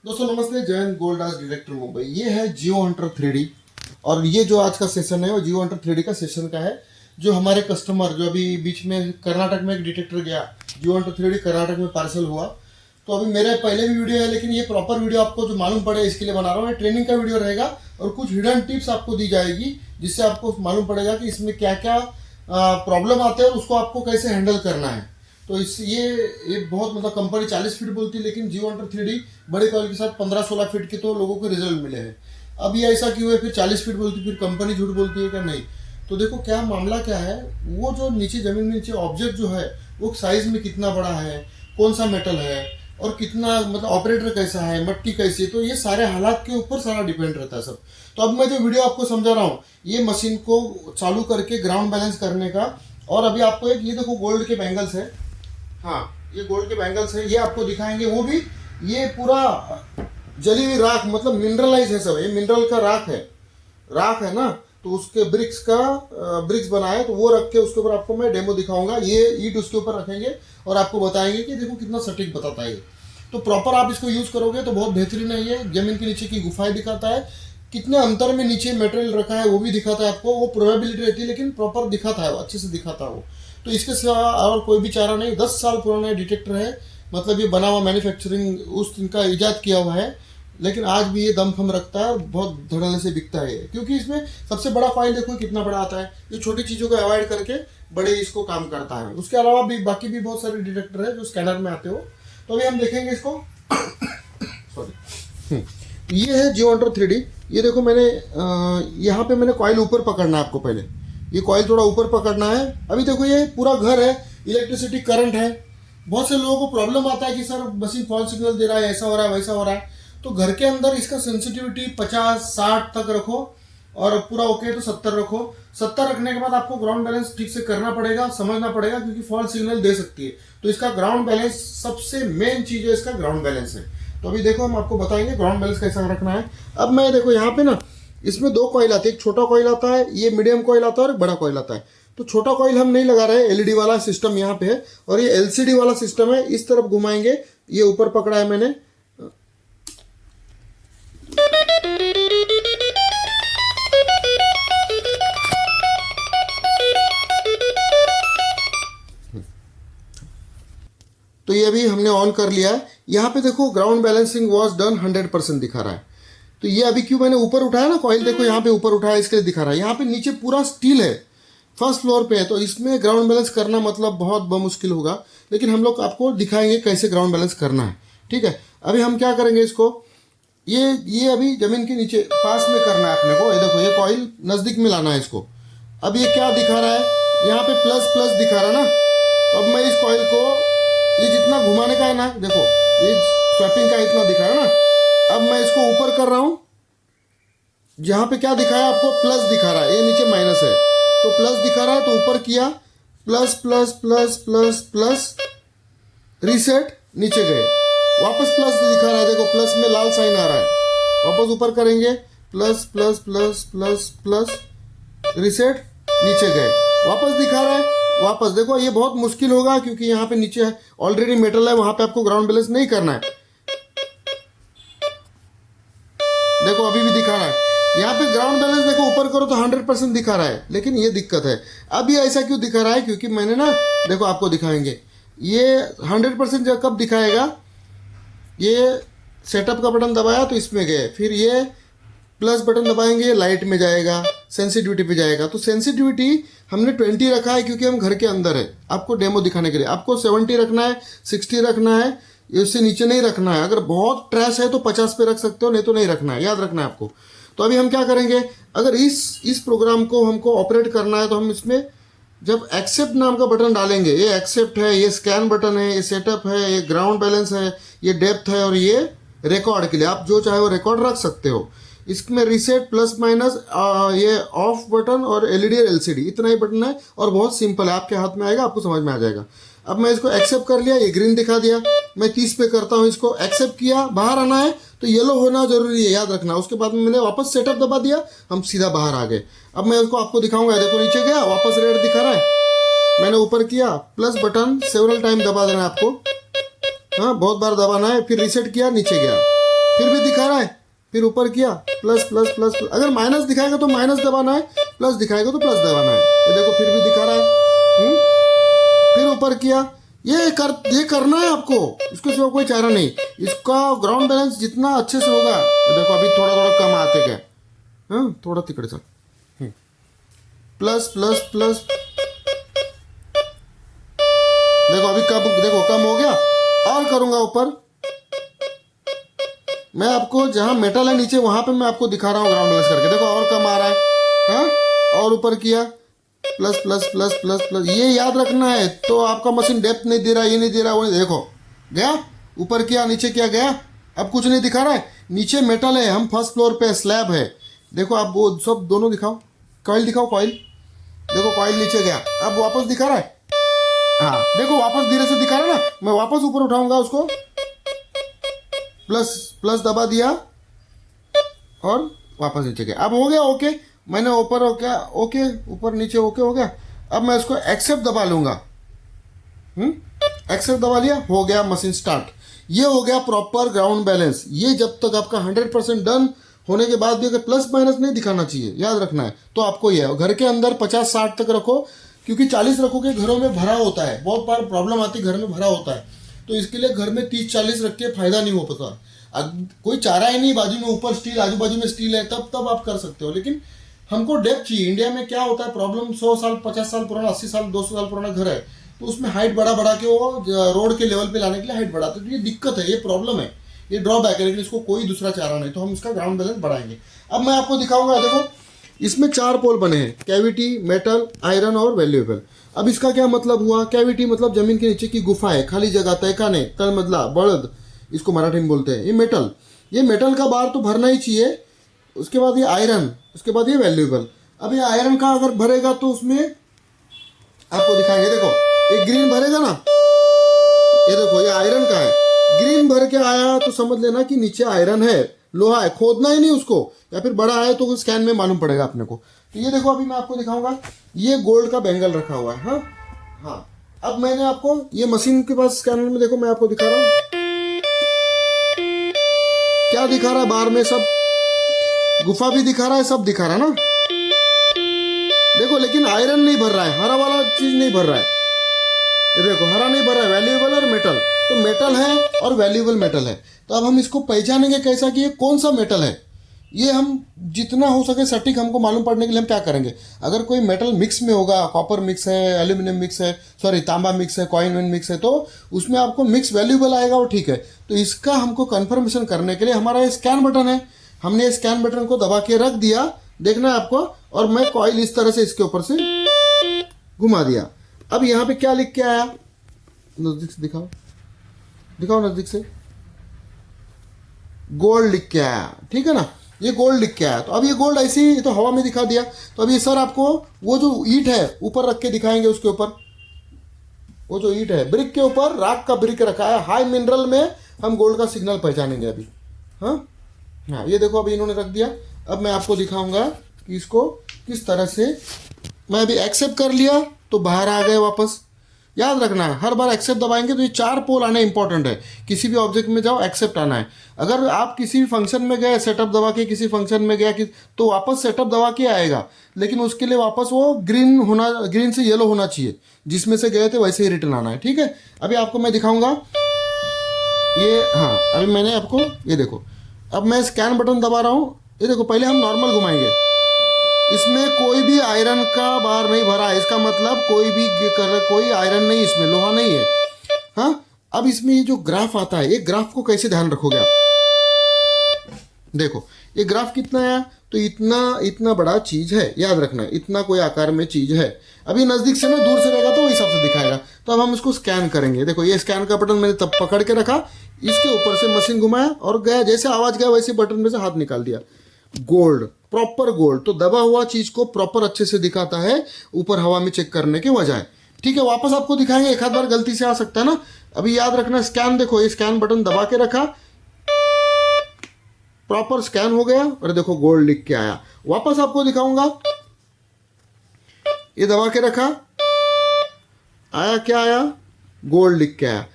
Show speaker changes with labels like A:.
A: दोस्तों नमस्ते, जय हिंद। गोल्ड आज डायरेक्टर मुंबई। ये है जियो हंटर 3D और ये जो आज का सेशन है वो जियो हंटर 3D का सेशन का है। जो हमारे कस्टमर जो अभी बीच में कर्नाटक में एक डिटेक्टर गया, जियो हंटर 3D कर्नाटक में पार्सल हुआ। तो अभी मेरे पहले भी वीडियो है, लेकिन ये प्रॉपर वीडियो आपको जो मालूम पड़े इसके लिए बना रहा हूँ। ये ट्रेनिंग का वीडियो रहेगा और कुछ हिडन टिप्स आपको दी जाएगी जिससे आपको मालूम पड़ेगा कि इसमें क्या क्या प्रॉब्लम आते हैं और उसको आपको कैसे हैंडल करना है। तो इस ये बहुत मतलब कंपनी 40 फीट बोलती है, लेकिन जियो हंटर 3D बड़े कॉइल के साथ 15-16 फीट के तो लोगों को रिजल्ट मिले हैं। अब ये ऐसा क्यों है, फिर 40 फीट बोलती, फिर कंपनी झूठ बोलती है क्या? नहीं। तो देखो क्या मामला क्या है। वो जो नीचे जमीन में नीचे ऑब्जेक्ट जो है वो साइज में कितना बड़ा है, कौन सा मेटल है और कितना मतलब ऑपरेटर कैसा है, मट्टी कैसी है, तो ये सारे हालात के ऊपर सारा डिपेंड रहता है सब। तो अब मैं जो वीडियो आपको समझा रहा हूँ ये मशीन को चालू करके ग्राउंड बैलेंस करने का। और अभी आपको एक ये देखो गोल्ड के बैंगल्स है। हाँ, ये गोल्ड के बैंगल्स है, ये आपको दिखाएंगे। वो भी ये पूरा जली हुई राख मतलब मिनरलाइज है सब। ये मिनरल का राख है ना। तो उसके ब्रिक्स बनाए तो वो रख के उसके ऊपर आपको मैं डेमो दिखाऊंगा। ये ईट उसके ऊपर रखेंगे और आपको बताएंगे कि देखो कितना सटीक बताता है ये। तो प्रॉपर आप इसको यूज करोगे तो बहुत बेहतरीन है। ये जमीन के नीचे की गुफाएं दिखाता है, कितने अंतर में नीचे मटेरियल रखा है वो भी दिखाता है आपको। वो प्रोबेबिलिटी रहती है लेकिन प्रॉपर दिखाता है, वो अच्छे से दिखाता है वो। तो इसके सिवा और कोई भी चारा नहीं। 10 साल पुराना डिटेक्टर है, मतलब ये बना हुआ मैन्युफैक्चरिंग उस इनका इजाद किया हुआ है, लेकिन आज भी ये दमखम रखता है और बहुत धड़ल्ले से बिकता है। क्योंकि इसमें सबसे बड़ा फाइल देखो कितना बड़ा आता है। ये छोटी चीज़ों को अवॉइड करके बड़े इसको काम करता है। उसके अलावा भी बाकी भी बहुत सारे डिटेक्टर है जो स्कैनर में आते हो। तो अभी हम देखेंगे इसको। सॉरी, ये है जियो हंटर 3D। ये देखो मैंने यहाँ पे मैंने कॉइल ऊपर पकड़ना है आपको। पहले ये कॉइल थोड़ा ऊपर पकड़ना है। अभी देखो ये पूरा घर है, इलेक्ट्रिसिटी करंट है। बहुत से लोगों को प्रॉब्लम आता है कि सर मशीन फॉल्स सिग्नल दे रहा है, ऐसा हो रहा है वैसा हो रहा है। तो घर के अंदर इसका सेंसिटिविटी 50-60 तक रखो और पूरा ओके तो 70 रखो। 70 रखने के बाद आपको ग्राउंड बैलेंस ठीक से करना पड़ेगा, समझना पड़ेगा, क्योंकि फॉल्स सिग्नल दे सकती है। तो इसका ग्राउंड बैलेंस सबसे मेन चीज है, इसका ग्राउंड बैलेंस है। तो अभी देखो हम आपको बताएंगे ग्राउंड बैलेंस कैसा रखना है। अब मैं देखो यहाँ पे ना इसमें 2 कॉइल आते हैं। एक छोटा कॉइल आता है, ये मीडियम कॉइल आता है और एक बड़ा कॉइल आता है। तो छोटा कॉइल हम नहीं लगा रहे, एलईडी वाला सिस्टम यहाँ पे है और ये एलसीडी वाला सिस्टम है। इस तरफ घुमाएंगे, ये ऊपर पकड़ा है मैंने। तो ये अभी हमने ऑन कर लिया है। यहाँ पे देखो ग्राउंड बैलेंसिंग वॉज डन 100% दिखा रहा है। तो ये अभी क्यों मैंने ऊपर उठाया ना कॉइल, देखो यहाँ पे ऊपर उठाया इसके लिए दिखा रहा है। यहाँ पे नीचे पूरा स्टील है, फर्स्ट फ्लोर पे है, तो इसमें ग्राउंड बैलेंस करना मतलब बहुत मुश्किल होगा। लेकिन हम लोग आपको दिखाएंगे कैसे ग्राउंड बैलेंस करना है। ठीक है, अभी हम क्या करेंगे इसको, ये अभी जमीन के नीचे पास में करना है अपने को। ये देखो ये कॉइल नज़दीक में लाना है इसको। अब ये क्या दिखा रहा है, यहाँ पे प्लस प्लस दिखा रहा है ना। तो अब मैं इस कॉइल को ये जितना घुमाने का है ना, देखो ये स्वैपिंग का इतना दिखा रहा है ना। अब मैं इसको ऊपर कर रहा हूँ, जहाँ पे क्या दिखाया आपको, प्लस दिखा रहा है, ये नीचे माइनस है। तो प्लस दिखा रहा है तो ऊपर किया, plus plus plus plus plus, reset, नीचे गए, वापस प्लस दिखा रहा है। देखो प्लस में लाल साइन आ रहा है, वापस ऊपर करेंगे, plus plus plus plus plus, reset, नीचे गए, वापस दिखा रहा है। वापस देखो ये बहुत मुश्किल होगा क्योंकि यहाँ पे नीचे ऑलरेडी मेटल है, वहां पे आपको ग्राउंड बैलेंस नहीं करना है। देखो अभी भी दिखा रहा है। यहाँ पे ग्राउंड बैलेंस देखो ऊपर करो तो 100% दिखा रहा है, लेकिन ये दिक्कत है। अब ये ऐसा क्यों दिखा रहा है, क्योंकि मैंने ना देखो आपको दिखाएंगे ये 100% जब कब दिखाएगा, ये सेटअप का बटन दबाया तो इसमें गए, फिर ये प्लस बटन दबाएंगे लाइट में जाएगा, सेंसिटिविटी पे जाएगा। तो सेंसिटिविटी हमने 20 रखा है क्योंकि हम घर के अंदर है, आपको डेमो दिखाने के लिए। आपको 70 रखना है, 60 रखना है, इससे नीचे नहीं रखना है। अगर बहुत ट्रैश है तो 50 पे रख सकते हो, नहीं तो नहीं रखना है, याद रखना है आपको। तो अभी हम क्या करेंगे, अगर इस प्रोग्राम को हमको ऑपरेट करना है तो हम इसमें जब एक्सेप्ट नाम का बटन डालेंगे, ये एक्सेप्ट है, ये स्कैन बटन है, ये सेटअप है, ये ग्राउंड बैलेंस है, ये डेप्थ है और ये रिकॉर्ड के लिए आप जो चाहे वो रिकॉर्ड रख सकते हो। इसमें रीसेट, प्लस माइनस, ये ऑफ बटन और एलईडी और एलसीडी, इतना ही बटन है और बहुत सिंपल है, आपके हाथ में आएगा, आपको समझ में आ जाएगा। अब मैं इसको एक्सेप्ट कर लिया, ये ग्रीन दिखा दिया, मैं 30 पे करता हूँ इसको, एक्सेप्ट किया, बाहर आना है तो येलो होना जरूरी है, याद रखना। उसके बाद में मैंने वापस सेटअप दबा दिया, हम सीधा बाहर आ गए। अब मैं उसको आपको दिखाऊंगा, देखो नीचे गया, वापस रेड दिखा रहा है, मैंने ऊपर किया, प्लस बटन सेवरल टाइम दबा देना है आपको, हाँ बहुत बार दबाना है, फिर रीसेट किया, नीचे गया, फिर भी दिखा रहा है, फिर ऊपर किया प्लस प्लस प्लस प्लस। अगर माइनस दिखाएगा तो माइनस दबाना है, प्लस दिखाएगा तो प्लस दबाना है। ये देखो फिर भी दिखा रहा है। फिर ऊपर किया। ये करना है आपको, इसके सिवा कोई चारा नहीं। इसका ग्राउंड बैलेंस जितना अच्छे से होगा, ये देखो अभी थोड़ा थोड़ा कम आते गया। हाँ थोड़ा तिकड़े सा प्लस प्लस प्लस। देखो अभी कब, देखो कम हो गया। और करूंगा ऊपर, मैं आपको जहां मेटल है नीचे वहां पे मैं आपको दिखा रहा हूँ ग्राउंड बैलेंस करके। देखो और कम आ रहा है। हाँ और ऊपर किया plus plus plus plus plus. ये याद रखना है। तो आपका मशीन डेप्थ नहीं दे रहा, ये नहीं दे रहा, वो नहीं। देखो गया, ऊपर किया, नीचे किया, गया। अब कुछ नहीं दिखा रहा है। नीचे मेटल है, हम फर्स्ट फ्लोर पे स्लैब है। देखो आप वो सब दोनों दिखाओ, कॉइल दिखाओ, कॉइल देखो, कॉइल नीचे गया। अब वापस दिखा रहा है। हाँ देखो वापस धीरे से दिखा रहा है ना। मैं वापस ऊपर उठाऊंगा उसको, प्लस प्लस दबा दिया और वापस नीचे गया। अब हो गया ओके। मैंने ऊपर हो गया ओके, ऊपर नीचे ओके हो गया। अब मैं इसको एक्सेप्ट दबा लूंगा। एक्सेप्ट दबा लिया, हो गया मशीन स्टार्ट। ये हो गया प्रॉपर ग्राउंड बैलेंस। ये जब तक आपका 100% डन होने के बाद भी अगर प्लस माइनस नहीं दिखाना चाहिए, याद रखना है। तो आपको ये घर के अंदर 50-60 तक रखो, क्योंकि 40 रखोगे घरों में भरा होता है। बहुत बार प्रॉब्लम आती है, घर में भरा होता है। तो इसके लिए घर में 30-40 रख के फायदा नहीं हो पाता। कोई चारा ही नहीं, बाजू में ऊपर स्टील, आजू बाजू में स्टील है, तब आप कर सकते हो। लेकिन हमको डेप्थ चाहिए। इंडिया में क्या होता है प्रॉब्लम, 100 साल 50 साल पुराना, 80 साल 200 साल पुराना घर है, तो उसमें हाइट बढ़ा के वो रोड के लेवल पे लाने के लिए हाइट बढ़ाते हैं। तो ये दिक्कत है, ये प्रॉब्लम है, ये ड्रॉबैक है। लेकिन इसको कोई दूसरा चारा नहीं, तो हम इसका ग्राउंड बैलेंस बढ़ाएंगे। अब मैं आपको दिखाऊंगा। देखो इसमें 4 पोल बने हैं, कैविटी, मेटल, आयरन और वैल्यूएबल। अब इसका क्या मतलब हुआ? कैविटी मतलब जमीन के नीचे की गुफा है, खाली जगह, तहखाने, तलमदला, बड़द, इसको मराठी में बोलते हैं। ये मेटल का बार तो भरना ही चाहिए। उसके बाद ये आयरन, उसके बाद ये वैल्यूएबल। अब ये आयरन का अगर भरेगा तो उसमें आपको दिखाएंगे। देखो ये ग्रीन भरेगा ना, ये देखो ये आयरन का है। ग्रीन भर के आया तो समझ लेना कि नीचे आयरन है, लोहा है। खोदना ही नहीं उसको, या फिर बड़ा है तो स्कैन में मालूम पड़ेगा अपने को। तो ये देखो अभी मैं आपको दिखाऊंगा। ये गोल्ड का बैंगल रखा हुआ है। हाँ अब मैंने आपको ये मशीन के पास स्कैनर में, देखो मैं आपको दिखा रहा हूँ क्या दिखा रहा है। बार में सब गुफा भी दिखा रहा है, सब दिखा रहा है ना। देखो लेकिन आयरन नहीं भर रहा है, हरा वाला चीज नहीं भर रहा है। ये देखो हरा नहीं भर रहा है, वैल्यूएबल और मेटल। तो मेटल है और वैल्यूएबल मेटल है। तो अब हम इसको पहचानेंगे कैसा कि ये कौन सा मेटल है। ये हम जितना हो सके सटीक हमको मालूम पड़ने के लिए हम क्या करेंगे, अगर कोई मेटल मिक्स में होगा, कॉपर मिक्स है, एल्यूमिनियम मिक्स है, सॉरी तांबा मिक्स है, कॉइन मिक्स है, तो उसमें आपको मिक्स वैल्यूएबल आएगा, वो ठीक है। तो इसका हमको कंफर्मेशन करने के लिए हमारा ये स्कैन बटन है। हमने ये स्कैन बटन को दबा के रख दिया, देखना है आपको। और मैं कॉइल इस तरह से इसके ऊपर से घुमा दिया। अब यहाँ पे क्या लिख के आया, नजदीक से दिखाओ, दिखाओ नजदीक से। गोल्ड लिख के आया, ठीक है ना। ये गोल्ड लिख के आया। तो अब ये गोल्ड ऐसे ही तो हवा में दिखा दिया। तो अब ये सर आपको वो जो ईंट है ऊपर रख के दिखाएंगे। उसके ऊपर वो जो ईंट है, ब्रिक के ऊपर राख का ब्रिक रखा है। हाई मिनरल में हम गोल्ड का सिग्नल पहचानेंगे अभी। हाँ ये देखो अभी इन्होंने रख दिया। अब मैं आपको दिखाऊंगा कि इसको किस तरह से। मैं अभी एक्सेप्ट कर लिया तो बाहर आ गए वापस। याद रखना है हर बार एक्सेप्ट दबाएंगे तो ये 4 पोल आना इंपॉर्टेंट है। किसी भी ऑब्जेक्ट में जाओ एक्सेप्ट आना है। अगर आप किसी भी फंक्शन में गए, सेटअप दबा के किसी फंक्शन में गया तो वापस सेटअप दबा के आएगा। लेकिन उसके लिए वापस वो ग्रीन से येलो होना चाहिए, जिसमें से गए थे वैसे ही रिटर्न आना है, ठीक है। अभी आपको मैं दिखाऊंगा ये। हाँ अभी मैंने आपको ये देखो, अब मैं स्कैन बटन दबा रहा हूँ। ये देखो पहले हम नॉर्मल घुमाएंगे, इसमें कोई भी आयरन का बार नहीं भरा है। इसका मतलब कोई आयरन नहीं, इसमें लोहा नहीं है। हाँ अब इसमें ये जो ग्राफ आता है, ये ग्राफ को कैसे ध्यान रखोगे आप। देखो ये ग्राफ कितना है, तो इतना बड़ा चीज है, याद रखना है। इतना कोई आकार में चीज है। अभी नजदीक से ना, दूर से रहेगा तो वही हिसाब से दिखाएगा। तो अब हम इसको स्कैन करेंगे। देखो ये स्कैन का बटन मैंने तब पकड़ के रखा, इसके ऊपर से मशीन घुमाया और गया। जैसे आवाज गया वैसे बटन में से हाथ निकाल दिया। Gold, proper gold. तो दबा हुआ चीज को प्रॉपर अच्छे से दिखाता है, ऊपर हवा में चेक करने के बजाय, ठीक है। वापस आपको दिखाएंगे, एक आध बार गलती से आ सकता है ना। अभी याद रखना स्कैन, देखो ये स्कैन बटन दबा के रखा, प्रॉपर स्कैन हो गया और देखो गोल्ड लिख के आया। वापस आपको दिखाऊंगा, ये दबा के रखा, आया क्या आया, गोल्ड लिख के आया।